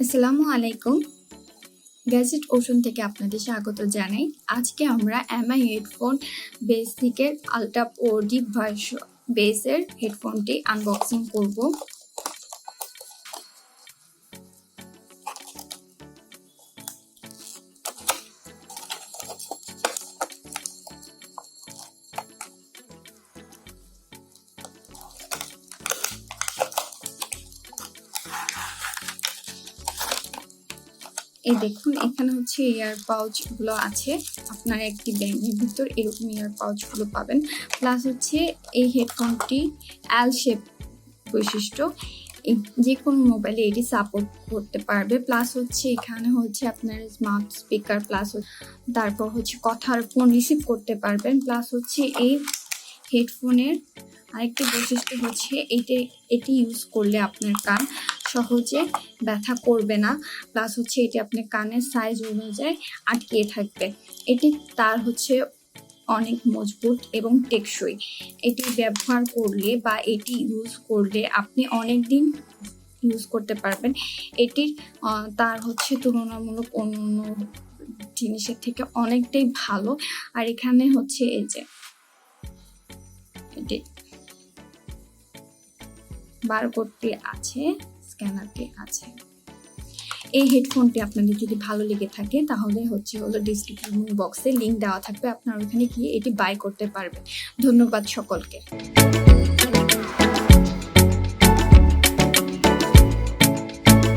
আসসালামু আলাইকুম। Gadget ocean থেকে আপনাদের স্বাগত জানাই। আজকে আমরা এমআই হেডফোন বেসিকের আলট্রা পোর্টি বেসের হেডফোনটি আনবক্সিং করব। এই দেখুন, এখানে হচ্ছে ইয়ার পাউচ গুলো আছে। আপনারা একটি ব্যাগের ভিতর এরকম ইয়ার পাউচ গুলো পাবেন। প্লাস হচ্ছে এই হেডফোনটি এল শেপ বৈশিষ্ট্য, যে কোনো মোবাইলে এটি সাপোর্ট করতে পারবে। প্লাস হচ্ছে এখানে হচ্ছে আপনার স্মার্ট স্পিকার, প্লাস তারপর হচ্ছে কথার ফোন রিসিভ করতে পারবেন। প্লাস হচ্ছে এই হেডফোনের আরেকটি বৈশিষ্ট্য হচ্ছে এটি ইউজ করলে আপনার কান সহজে ব্যথা করবে না। প্লাস হচ্ছে এটি আপনার কানের সাইজ অনুযায়ী আটকিয়ে থাকবে। এটি তার হচ্ছে অনেক মজবুত এবং টেকসই। এটি ব্যবহার করলে বা এটি ইউজ করলে আপনি অনেক দিন ইউজ করতে পারবেন। এটির তার হচ্ছে তুলনামূলক অন্য জিনিসের থেকে অনেকটাই ভালো। আর এখানে হচ্ছে এই যে এটি বারকোডটি আছে, স্ক্যানারটি আছে। এই হেডফোনটি আপনাদের যদি ভালো লেগে থাকে তাহলে হলো ডিসক্রিপশন বক্সে লিংক দেওয়া থাকবে, আপনারা ওখানে গিয়ে এটি বাই করতে পারবেন। ধন্যবাদ সকলকে।